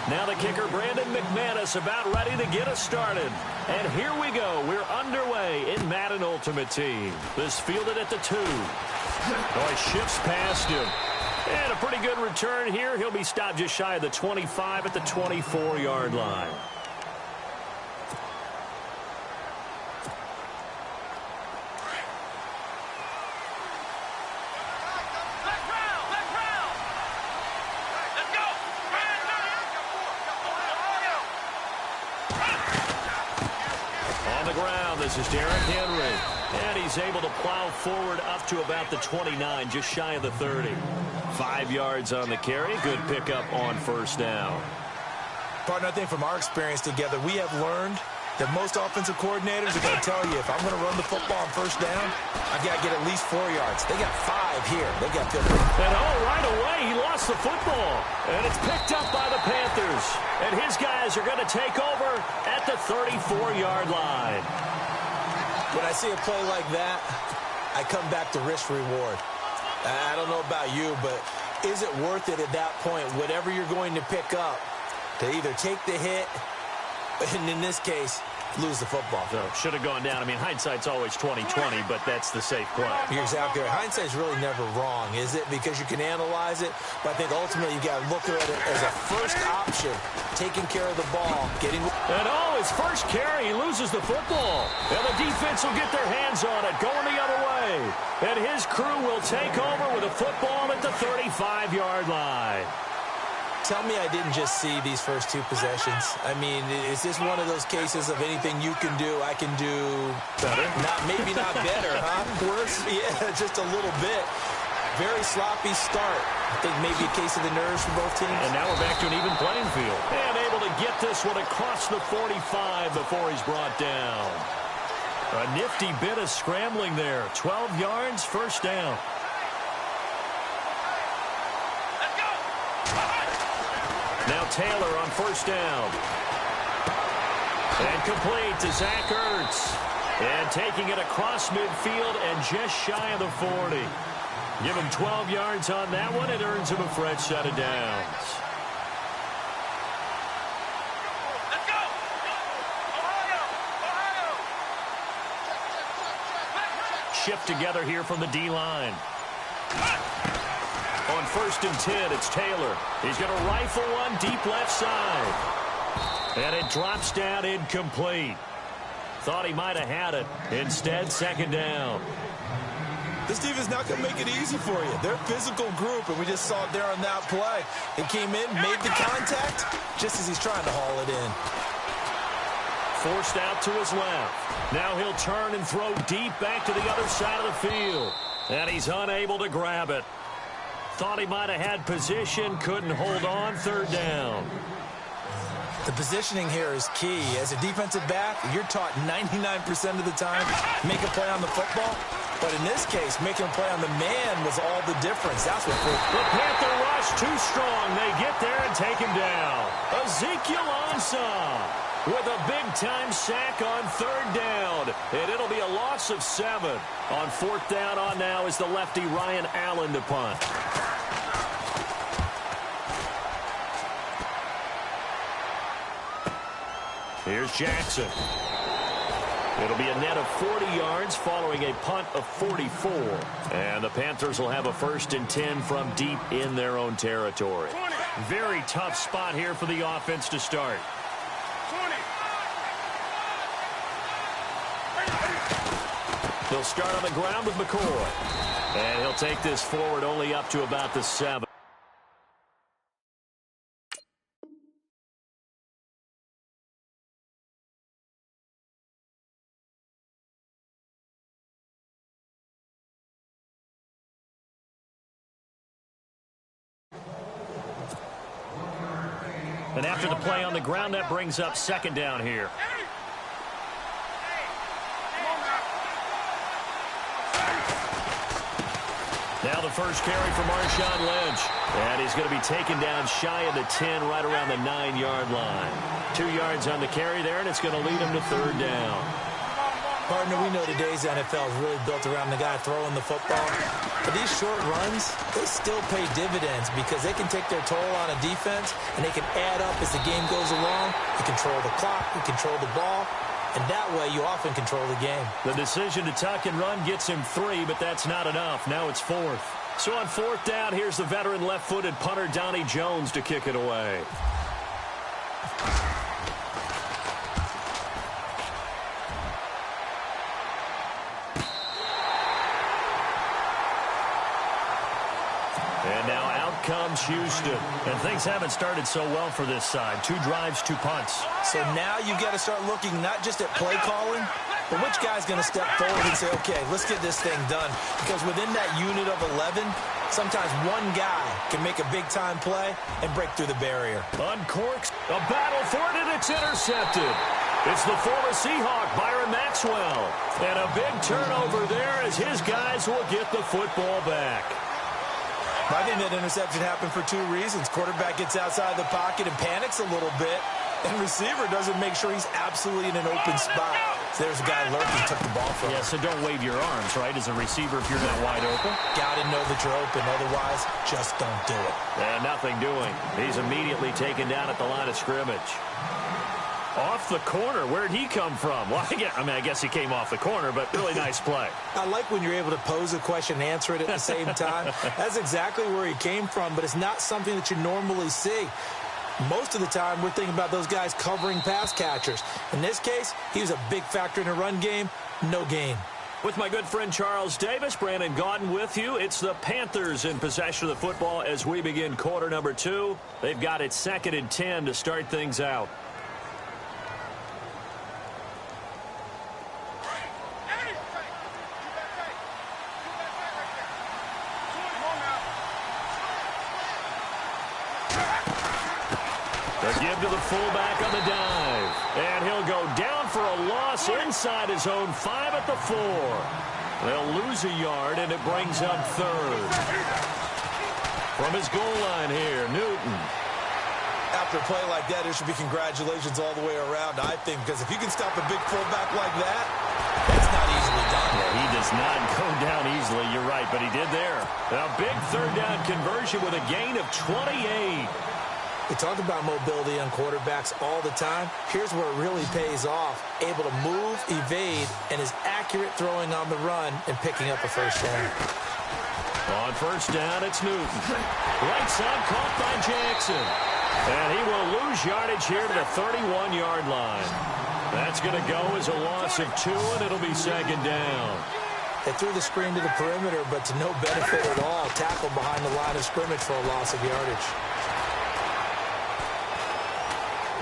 Now the kicker, Brandon McManus, about ready to get us started. And here we go. We're underway in Madden Ultimate Team. This fielded at the 2. Oh, he shifts past him. And a pretty good return here. He'll be stopped just shy of the 25 at the 24-yard line. This is Derrick Henry, and he's able to plow forward up to about the 29, just shy of the 30. 5 yards on the carry. Good pickup on first down. Partner, I think from our experience together, we have learned that most offensive coordinators are going to tell you, if I'm going to run the football on first down, I've got to get at least 4 yards. They got 5 here. They got 50. And right away, he lost the football. And it's picked up by the Panthers. And his guys are going to take over at the 34-yard line. When I see a play like that, I come back to risk-reward. I don't know about you, but is it worth it at that point, whatever you're going to pick up, to either take the hit, and in this case, lose the football? So should have gone down. I mean, hindsight's always 20/20, but that's the safe play. You're exactly right. Hindsight's really never wrong, is it? Because you can analyze it, but I think ultimately you got to look at it as a first option, taking care of the ball, getting. And his first carry, he loses the football. And the defense will get their hands on it, going the other way. And his crew will take over with a football at the 35-yard line. Tell me I didn't just see these first 2 possessions. I mean, is this one of those cases of anything you can do, I can do better? Maybe not better, huh? Worse? Yeah, just a little bit. Very sloppy start. I think maybe a case of the nerves for both teams. And now we're back to an even playing field. And able to get this one across the 45 before he's brought down. A nifty bit of scrambling there. 12 yards, first down. Now Taylor on first down. And complete to Zach Ertz. And taking it across midfield and just shy of the 40. Give him 12 yards on that one. It earns him a fresh set of downs. Let's go! Ohio! Shift together here from the D-line. On first and 10, it's Taylor. He's going to rifle one deep left side. And it drops down incomplete. Thought he might have had it. Instead, second down. This defense not going to make it easy for you. They're a physical group, and we just saw it there on that play. It came in, made the contact, just as he's trying to haul it in. Forced out to his left. Now he'll turn and throw deep back to the other side of the field. And he's unable to grab it. Thought he might have had position, couldn't hold on, third down. The positioning here is key. As a defensive back, you're taught 99% of the time, make a play on the football. But in this case, making a play on the man was all the difference. That's what the Panther rush too strong. They get there and take him down. Ezekiel Ansah with a big-time sack on third down. And it'll be a loss of 7. On fourth down on now is the lefty Ryan Allen to punt. Here's Jackson. It'll be a net of 40 yards following a punt of 44. And the Panthers will have a first and 10 from deep in their own territory. Very tough spot here for the offense to start. He'll start on the ground with McCoy. And he'll take this forward only up to about the 7. And after the play on the ground, that brings up second down here. Now the first carry for Marshawn Lynch. And he's going to be taken down shy of the 10, right around the 9-yard line. 2 yards on the carry there, and it's going to lead him to third down. Partner, we know today's NFL is really built around the guy throwing the football. But these short runs, they still pay dividends because they can take their toll on a defense, and they can add up as the game goes along. You control the clock, you control the ball, and that way you often control the game. The decision to tuck and run gets him 3, but that's not enough. Now it's 4th. So on 4th down, here's the veteran left-footed punter Donnie Jones to kick it away. And now out comes Houston. And things haven't started so well for this side. 2 drives, 2 punts. So now you've got to start looking not just at play calling, but which guy's going to step forward and say, okay, let's get this thing done. Because within that unit of 11, sometimes one guy can make a big-time play and break through the barrier. Uncorks, a battle for it, and it's intercepted. It's the former Seahawk, Byron Maxwell. And a big turnover there as his guys will get the football back. I think that interception happened for 2 reasons. Quarterback gets outside the pocket and panics a little bit, and receiver doesn't make sure he's absolutely in an open spot. So there's a guy lurking, took the ball from him. Yeah, so don't wave your arms, right, as a receiver if you're not wide open. Got to know that you're open. Otherwise, just don't do it. And nothing doing. He's immediately taken down at the line of scrimmage. Off the corner. Where'd he come from? Well, I guess he came off the corner, but really nice play. I like when you're able to pose a question and answer it at the same time. That's exactly where he came from, but it's not something that you normally see. Most of the time, we're thinking about those guys covering pass catchers. In this case, he was a big factor in the run game. No gain. With my good friend Charles Davis, Brandon Gaudin with you. It's the Panthers in possession of the football as we begin quarter number 2. They've got it 2nd and 10 to start things out. The give to the fullback on the dive. And he'll go down for a loss inside his own 5 at the 4. They'll lose a yard, and it brings up 3rd. From his goal line here, Newton. After a play like that, there should be congratulations all the way around, I think, because if you can stop a big fullback like that, that's not easily done. Yeah, he does not go down easily, you're right, but he did there. A big 3rd down conversion with a gain of 28. We talk about mobility on quarterbacks all the time. Here's where it really pays off. Able to move, evade, and is accurate throwing on the run and picking up a 1st down. On 1st down, it's Newton. Right side caught by Jackson. And he will lose yardage here to the 31-yard line. That's going to go as a loss of 2, and it'll be 2nd down. They threw the screen to the perimeter, but to no benefit at all. Tackle behind the line of scrimmage for a loss of yardage.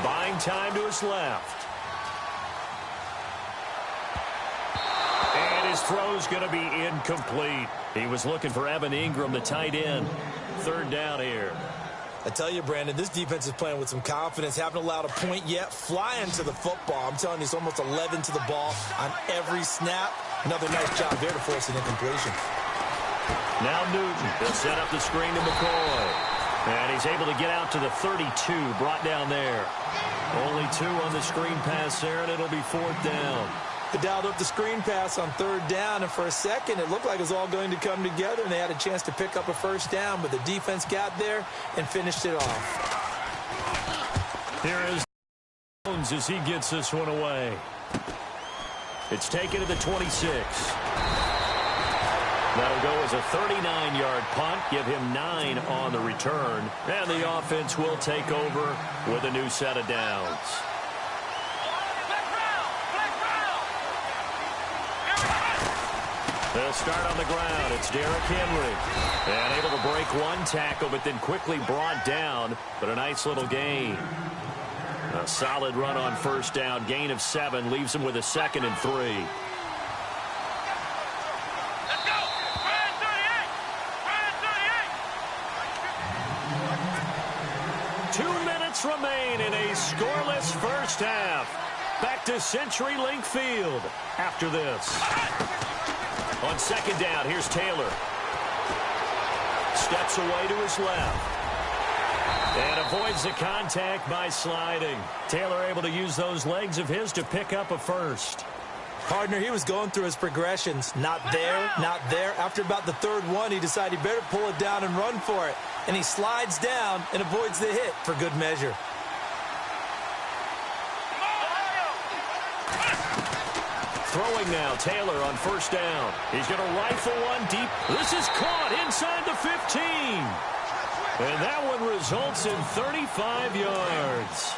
Buying time to his left. And his throw's going to be incomplete. He was looking for Evan Ingram, the tight end. 3rd down here. I tell you, Brandon, this defense is playing with some confidence. Haven't allowed a point yet. Flying to the football. I'm telling you, it's almost 11 to the ball on every snap. Another nice job there to force an incompletion. Now Newton. They'll set up the screen to McCoy. And he's able to get out to the 32, brought down there. Only 2 on the screen pass there, and it'll be 4th down. They dialed up the screen pass on 3rd down, and for a second, it looked like it was all going to come together, and they had a chance to pick up a 1st down, but the defense got there and finished it off. Here is Jones as he gets this one away. It's taken to the 26. That'll go as a 39-yard punt, give him 9 on the return, and the offense will take over with a new set of downs. They'll start on the ground. It's Derrick Henry. And able to break 1 tackle, but then quickly brought down, but a nice little gain. A solid run on 1st down, gain of 7, leaves him with a 2nd and 3. 2 minutes remain in a scoreless 1st half. Back to CenturyLink Field after this. On 2nd down, here's Taylor. Steps away to his left. And avoids the contact by sliding. Taylor able to use those legs of his to pick up a 1st. Partner, he was going through his progressions. Not there, not there. After about the third one, he decided he better pull it down and run for it. And he slides down and avoids the hit for good measure. Throwing now, Taylor on first down. He's going to rifle one deep. This is caught inside the 15. And that one results in 35 yards.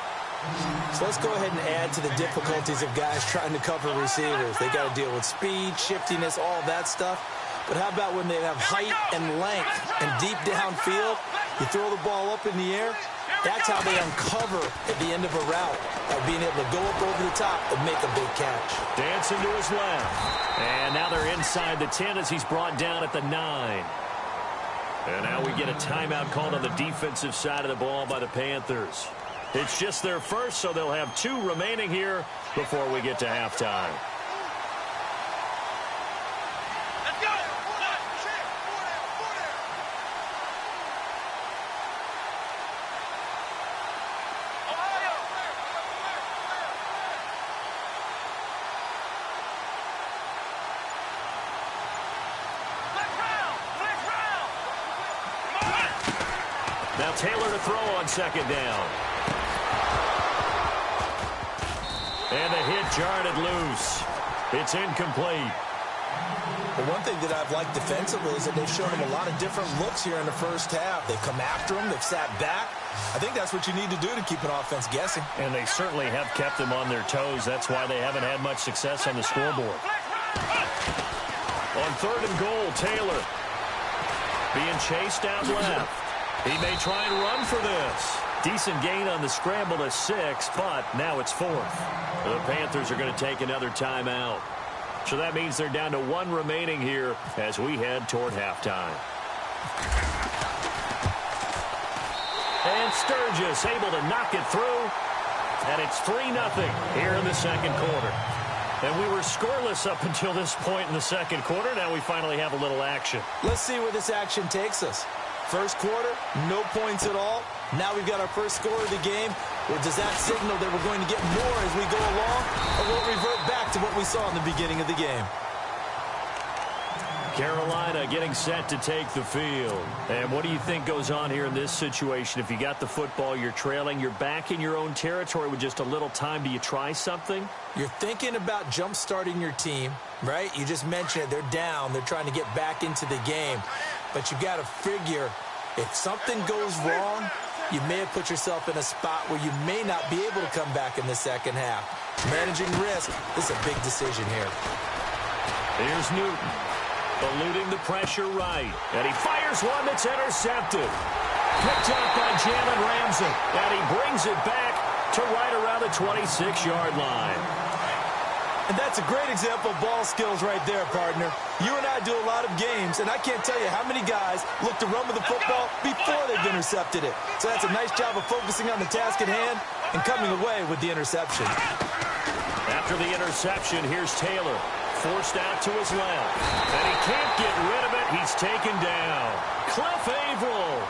So let's go ahead and add to the difficulties of guys trying to cover receivers. They got to deal with speed, shiftiness, all that stuff. But how about when they have height and length and deep downfield? You throw the ball up in the air. That's how they uncover at the end of a route, by being able to go up over the top and make a big catch. Dancing to his left. And now they're inside the 10 as he's brought down at the 9. And now we get a timeout called on the defensive side of the ball by the Panthers. It's just their first, so they'll have 2 remaining here before we get to halftime. Let's go. Ohio. Now Taylor to throw on second down. And the hit jarred it loose. It's incomplete. But one thing that I've liked defensively is that they've shown him a lot of different looks here in the first half. They've come after him. They've sat back. I think that's what you need to do to keep an offense guessing. And they certainly have kept them on their toes. That's why they haven't had much success on the scoreboard. On third and goal, Taylor being chased out left. He may try and run for this. Decent gain on the scramble to 6, but now it's 4th. The Panthers are going to take another timeout. So that means they're down to 1 remaining here as we head toward halftime. And Sturgis able to knock it through. And it's 3-0 here in the second quarter. And we were scoreless up until this point in the second quarter. Now we finally have a little action. Let's see where this action takes us. First quarter, no points at all. Now we've got our first score of the game. Or does that signal that we're going to get more as we go along? Or will it revert back to what we saw in the beginning of the game? Carolina getting set to take the field. And what do you think goes on here in this situation? If you got the football, you're trailing, you're back in your own territory with just a little time. Do you try something? You're thinking about jump-starting your team, right? You just mentioned it. They're down. They're trying to get back into the game. But you got to figure, if something goes wrong, you may have put yourself in a spot where you may not be able to come back in the second half. Managing risk, this is a big decision here. Here's Newton, eluding the pressure right. And he fires one that's intercepted. Picked up by Jalen Ramsey. And he brings it back to right around the 26-yard line. And that's a great example of ball skills right there, partner. You and I do a lot of games, and I can't tell you how many guys look to run with the football before they've intercepted it. So that's a nice job of focusing on the task at hand and coming away with the interception. After the interception, here's Taylor. Forced out to his left. And he can't get rid of it. He's taken down. Cliff Averill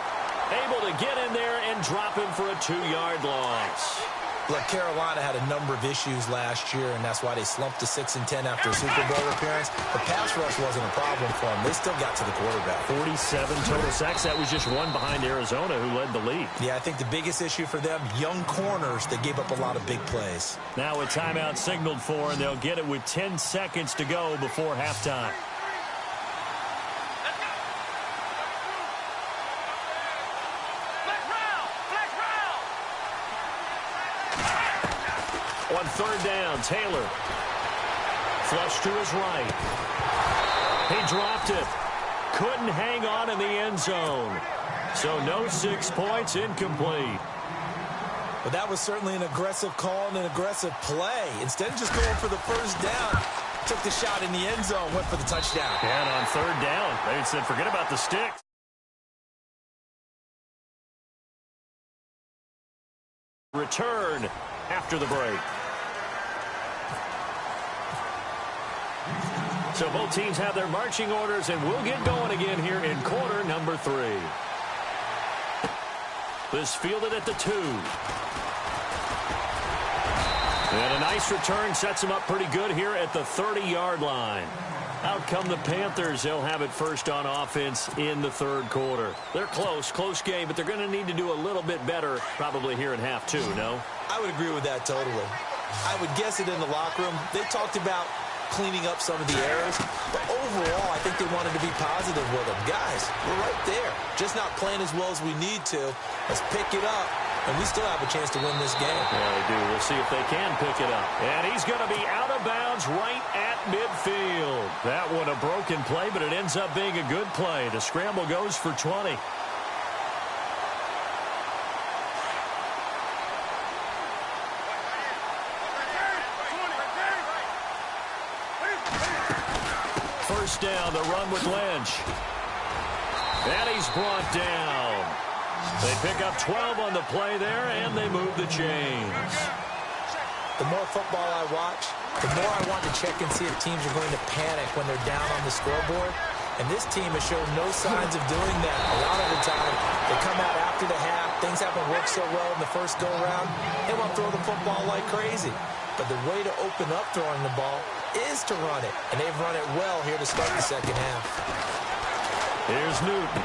able to get in there and drop him for a 2-yard loss. Look, Carolina had a number of issues last year, and that's why they slumped to 6-10 after a Super Bowl appearance. The pass rush wasn't a problem for them. They still got to the quarterback. 47 total sacks. That was just one behind Arizona, who led the league. Yeah, I think the biggest issue for them, young corners, they gave up a lot of big plays. Now a timeout signaled for, and they'll get it with 10 seconds to go before halftime. On third down, Taylor. Flush to his right. He dropped it. Couldn't hang on in the end zone. So no 6 points, incomplete. But that was certainly an aggressive call and an aggressive play. Instead of just going for the first down, took the shot in the end zone, went for the touchdown. And on third down, they said, forget about the stick. Return after the break. So both teams have their marching orders, and we'll get going again here in quarter number 3. This fielded at the 2. And a nice return sets them up pretty good here at the 30-yard line. Out come the Panthers. They'll have it first on offense in the third quarter. They're close game, but they're going to need to do a little bit better probably here in half two, no? I would agree with that totally. I would guess it in the locker room. They talked about cleaning up some of the errors, but overall, I think they wanted to be positive with them. Guys, we're right there. Just not playing as well as we need to. Let's pick it up, and we still have a chance to win this game. Yeah, they do. We'll see if they can pick it up. And he's going to be out of bounds right at midfield. That one a broken play, but it ends up being a good play. The scramble goes for 20. First down, the run with Lynch. And he's brought down. They pick up 12 on the play there, and they move the chains. The more football I watch, the more I want to check and see if teams are going to panic when they're down on the scoreboard. And this team has shown no signs of doing that. A lot of the time, they come out after the half. Things haven't worked so well in the first go-around. They want to throw the football like crazy. But the way to open up throwing the ball is to run it. And they've run it well here to start the second half. Here's Newton.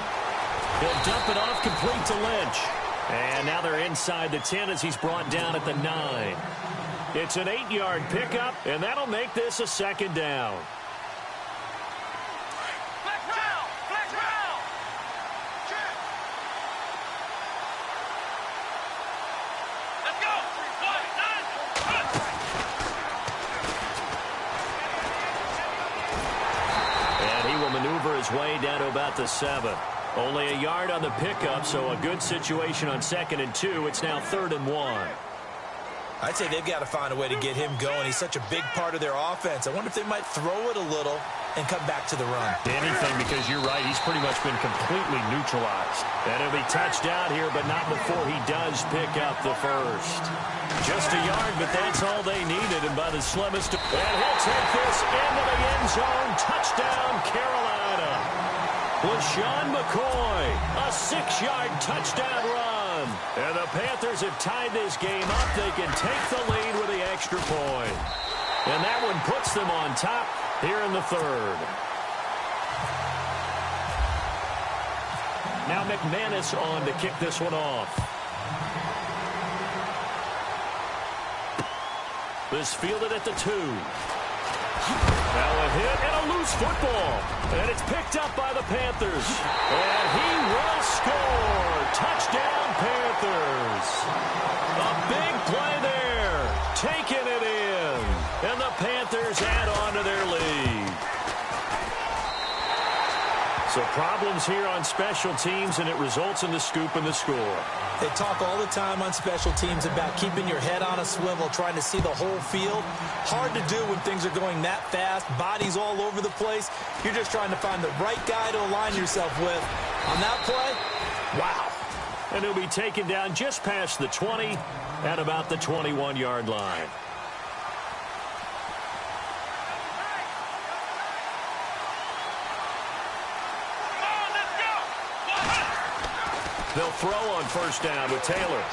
He'll dump it off complete to Lynch. And now they're inside the 10 as he's brought down at the 9. It's an 8-yard pickup, and that'll make this a second down. Maneuver his way down to about the 7. Only a yard on the pickup, so a good situation on 2nd and 2. It's now 3rd and 1. I'd say they've got to find a way to get him going. He's such a big part of their offense. I wonder if they might throw it a little and come back to the run. Anything, because you're right. He's pretty much been completely neutralized. And he'll be touched out here, but not before he does pick up the first. Just a yard, but that's all they needed. And by the slimmest. And he'll take this into the end zone. Touchdown, Carolina. LaShawn McCoy, a 6-yard touchdown run. And the Panthers have tied this game up. They can take the lead with the extra point. And that one puts them on top here in the third. Now McManus on to kick this one off. This fielded at the 2. Now a hit and a loose football. And it's picked up by the Panthers. And he will score. Touchdown, Panthers. A big play there. Taking it in. And the Panthers add on to their lead. So problems here on special teams, and it results in the scoop and the score. They talk all the time on special teams about keeping your head on a swivel, trying to see the whole field. Hard to do when things are going that fast, bodies all over the place. You're just trying to find the right guy to align yourself with. On that play, wow. And he'll be taken down just past the 20 at about the 21-yard line. They'll throw on first down with Taylor.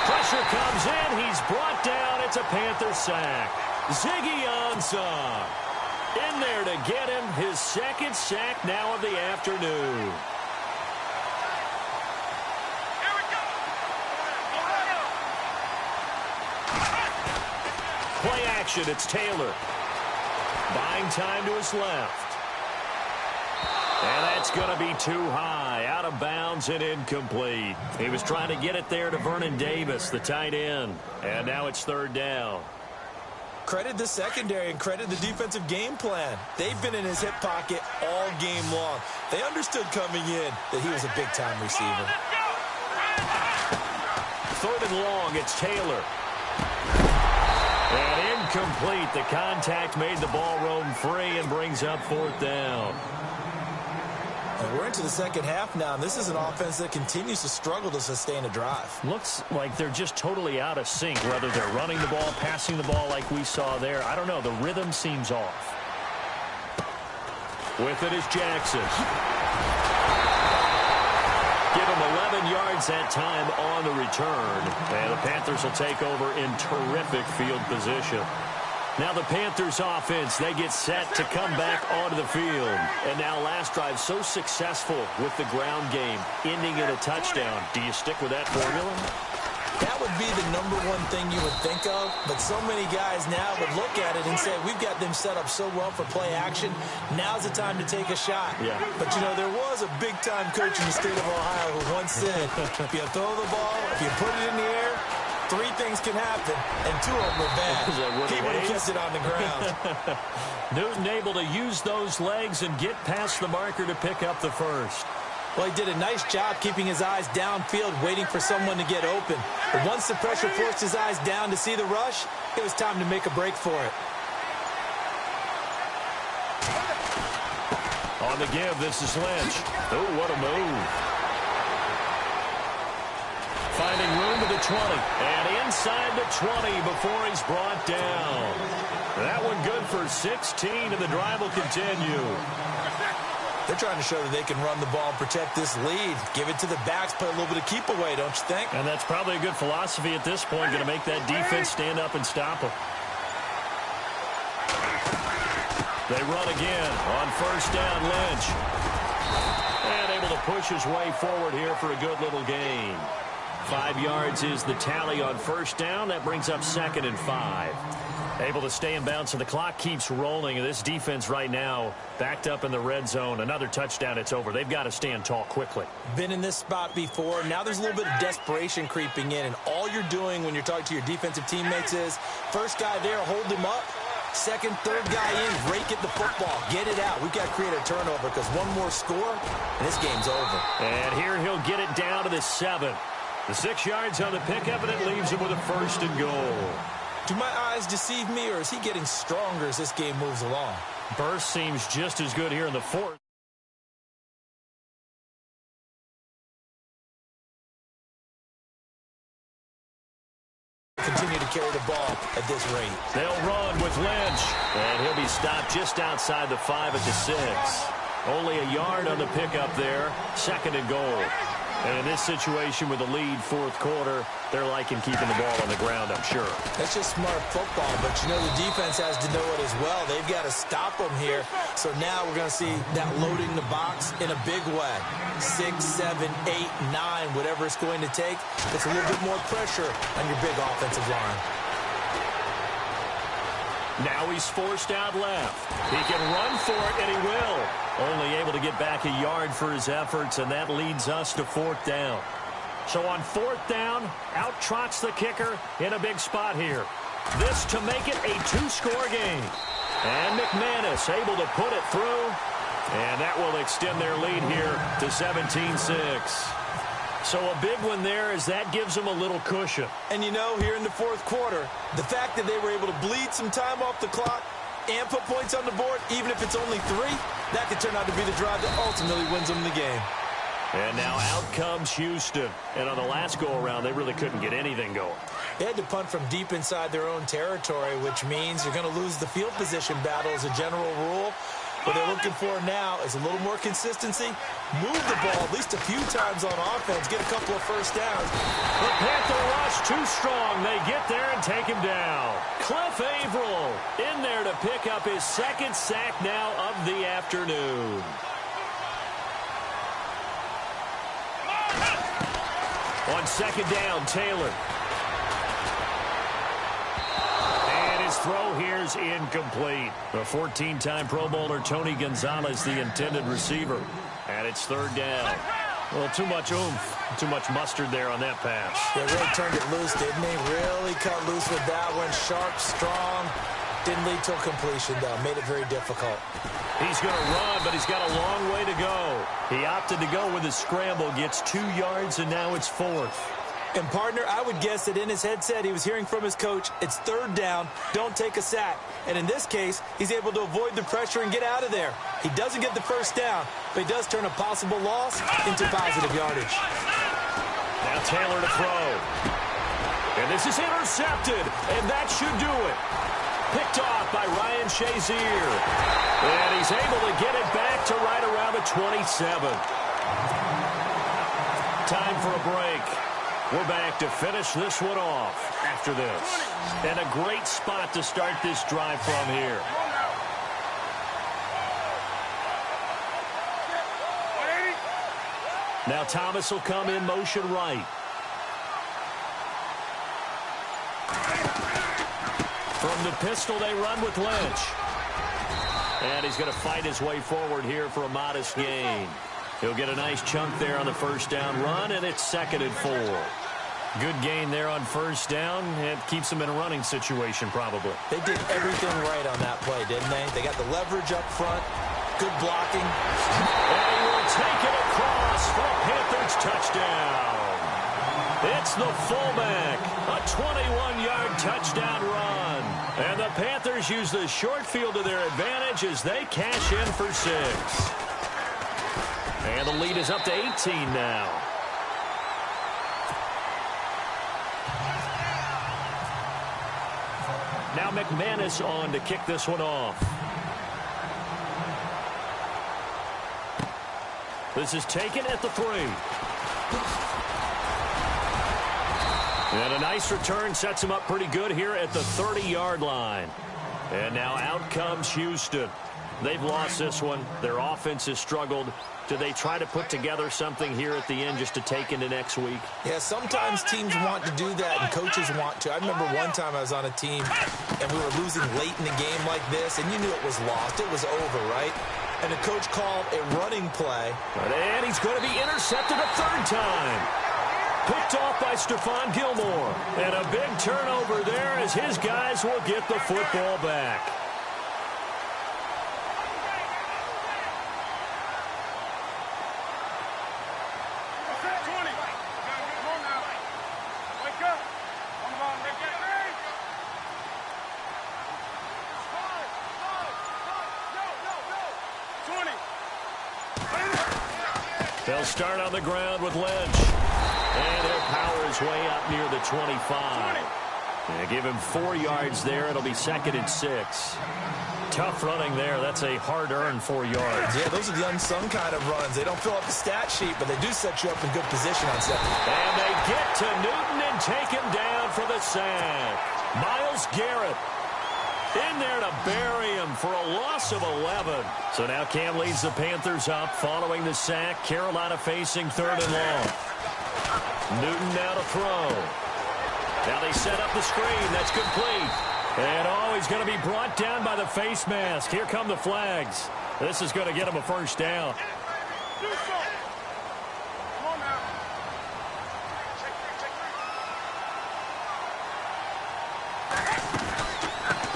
Pressure comes in. He's brought down. It's a Panther sack. Ziggy Ansah in there to get him. His second sack now of the afternoon. Play action. It's Taylor. Buying time to his left. And that's going to be too high. Out of bounds and incomplete. He was trying to get it there to Vernon Davis, the tight end. And now it's third down. Credit the secondary and credit the defensive game plan. They've been in his hip pocket all game long. They understood coming in that he was a big-time receiver. Third and long, it's Taylor. And incomplete. The contact made the ball roam free and brings up fourth down. And we're into the second half now, and this is an offense that continues to struggle to sustain a drive. Looks like they're just totally out of sync, whether they're running the ball, passing the ball like we saw there. I don't know. The rhythm seems off. With it is Jackson. Give him 11 yards that time on the return. And the Panthers will take over in terrific field position. Now the Panthers offense, they get set to come back onto the field. And now last drive so successful with the ground game, ending in a touchdown. Do you stick with that formula? That would be the number one thing you would think of, but so many guys now would look at it and say, we've got them set up so well for play action, now's the time to take a shot. Yeah. But, you know, there was a big-time coach in the state of Ohio who once said, if you throw the ball, if you put it in the air, 3 things can happen, and 2 of them are bad. He would have kept it on the ground. Newton able to use those legs and get past the marker to pick up the first. Well, he did a nice job keeping his eyes downfield, waiting for someone to get open. But once the pressure forced his eyes down to see the rush, it was time to make a break for it. On the give, this is Lynch. Oh, what a move. Finding room to the 20. And inside the 20 before he's brought down. That one good for 16, and the drive will continue. They're trying to show that they can run the ball and protect this lead. Give it to the backs, play a little bit of keep away, don't you think? And that's probably a good philosophy at this point, going to make that defense stand up and stop them. They run again on first down, Lynch. And able to push his way forward here for a good little gain. 5 yards is the tally on first down. That brings up 2nd and 5. Able to stay in bounds, and the clock keeps rolling. And this defense right now backed up in the red zone. Another touchdown, it's over. They've got to stand tall quickly. Been in this spot before. Now there's a little bit of desperation creeping in. And all you're doing when you're talking to your defensive teammates is, first guy there, hold him up. Second, third guy in, rake at the football. Get it out. We've got to create a turnover because one more score, and this game's over. And here he'll get it down to the 7. The 6 yards on the pickup, and it leaves him with a 1st and goal. Do my eyes deceive me, or is he getting stronger as this game moves along? Burst seems just as good here in the 4th. Continue to carry the ball at this rate. They'll run with Lynch, and he'll be stopped just outside the 5 at the 6. Only a yard on the pickup there, 2nd and goal. And in this situation with the lead 4th quarter, they're liking keeping the ball on the ground, I'm sure. That's just smart football, but you know the defense has to know it as well. They've got to stop them here. So now we're going to see that loading the box in a big way. 6, 7, 8, 9, whatever it's going to take. It's a little bit more pressure on your big offensive line. Now he's forced out left. He can run for it, and he will. Only able to get back a yard for his efforts, and that leads us to 4th down. So on 4th down, out trots the kicker in a big spot here. This to make it a 2-score game. And McManus able to put it through, and that will extend their lead here to 17-6. So a big one there as that gives them a little cushion. And you know, here in the 4th quarter, the fact that they were able to bleed some time off the clock and put points on the board, even if it's only 3, that could turn out to be the drive that ultimately wins them the game. And now out comes Houston. And on the last go-around, they really couldn't get anything going. They had to punt from deep inside their own territory, which means you're going to lose the field position battle as a general rule. What they're looking for now is a little more consistency, move the ball at least a few times on offense, get a couple of first downs. The Panther rush too strong. They get there and take him down. Cliff Averill in there to pick up his 2nd sack now of the afternoon. On 2nd down, Taylor. His throw here's incomplete. The 14-time Pro Bowler Tony Gonzalez, the intended receiver. And it's 3rd down. Well, too much oomph, too much mustard there on that pass. They really turned it loose, didn't they? Really cut loose with that one. Sharp, strong. Didn't lead to a completion, though. Made it very difficult. He's going to run, but he's got a long way to go. He opted to go with a scramble, gets 2 yards, and now it's 4th. And, partner, I would guess that in his headset he was hearing from his coach, it's 3rd down, don't take a sack. And in this case, he's able to avoid the pressure and get out of there. He doesn't get the first down, but he does turn a possible loss into positive yardage. Now Taylor to throw. And this is intercepted, and that should do it. Picked off by Ryan Shazier. And he's able to get it back to right around the 27. Time for a break. We're back to finish this one off after this. And a great spot to start this drive from here. Now Thomas will come in motion right. From the pistol, they run with Lynch. And he's going to fight his way forward here for a modest gain. He'll get a nice chunk there on the first down run, and it's 2nd and 4. Good gain there on first down. It keeps them in a running situation, probably. They did everything right on that play, didn't they? They got the leverage up front, good blocking. And he will take it across for a Panthers touchdown. It's the fullback, a 21-yard touchdown run. And the Panthers use the short field to their advantage as they cash in for 6. And the lead is up to 18 now. Now McManus on to kick this one off. This is taken at the 3. And a nice return sets him up pretty good here at the 30-yard line. And now out comes Houston. They've lost this one. Their offense has struggled. Do they try to put together something here at the end just to take into next week? Yeah, sometimes teams want to do that and coaches want to. I remember one time I was on a team and we were losing late in the game like this, and you knew it was lost. It was over, right? And the coach called a running play. And he's going to be intercepted a 3rd time. Picked off by Stephon Gilmore. And a big turnover there as his guys will get the football back. They'll start on the ground with Lynch. And he'll power his way up near the 25. And give him 4 yards there. It'll be 2nd and 6. Tough running there. That's a hard-earned 4 yards. Yeah, those are the unsung kind of runs. They don't fill up the stat sheet, but they do set you up in good position on 2nd. And they get to Newton and take him down for the sack. Myles Garrett in there to bury him for a loss of 11. So now Cam leads the Panthers up following the sack. Carolina facing 3rd and long. Newton now to throw. Now they set up the screen. That's complete. And he's going to be brought down by the face mask. Here come the flags. This is going to get him a 1st down.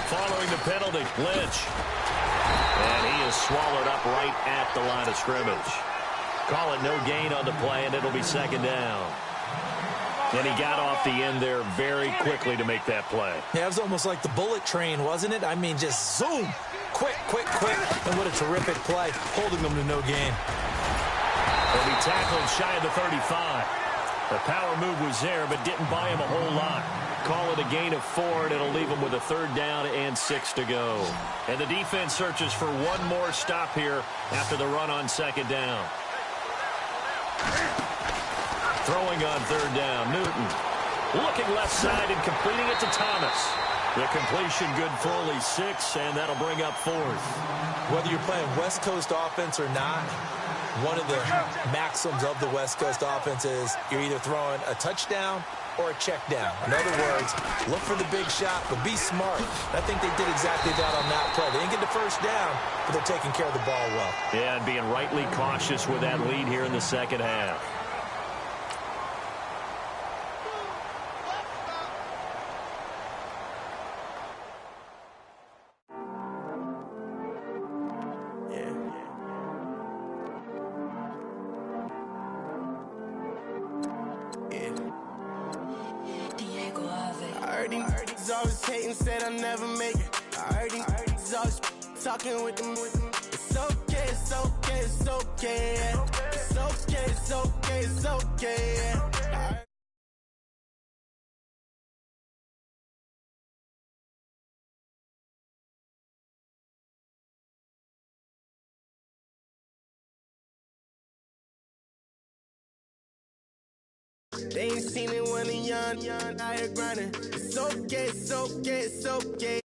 Following the penalty, Lynch. And he is swallowed up right at the line of scrimmage. Call it no gain on the play, and it'll be 2nd down. And he got off the end there very quickly to make that play. Yeah, it was almost like the bullet train, wasn't it? I mean, just zoom. Quick, quick, quick. And what a terrific play, holding them to no gain. He'll be tackled shy of the 35. The power move was there, but didn't buy him a whole lot. Call it a gain of 4, and it'll leave him with a 3rd down and 6 to go. And the defense searches for one more stop here after the run on 2nd down. Throwing on 3rd down, Newton. Looking left side and completing it to Thomas. The completion good for only 6, and that'll bring up 4th. Whether you're playing West Coast offense or not, one of the maxims of the West Coast offense is you're either throwing a touchdown or a check down. In other words, look for the big shot, but be smart. I think they did exactly that on that play. They didn't get the 1st down, but they're taking care of the ball well. Yeah, and being rightly cautious with that lead here in the 2nd half. Always hating, said I'll never make it. I heard he's always talking with them. It's okay, it's okay, it's okay. It's okay, it's okay, it's okay. They ain't seen it when a young out here grinding. It's okay, it's okay, it's okay.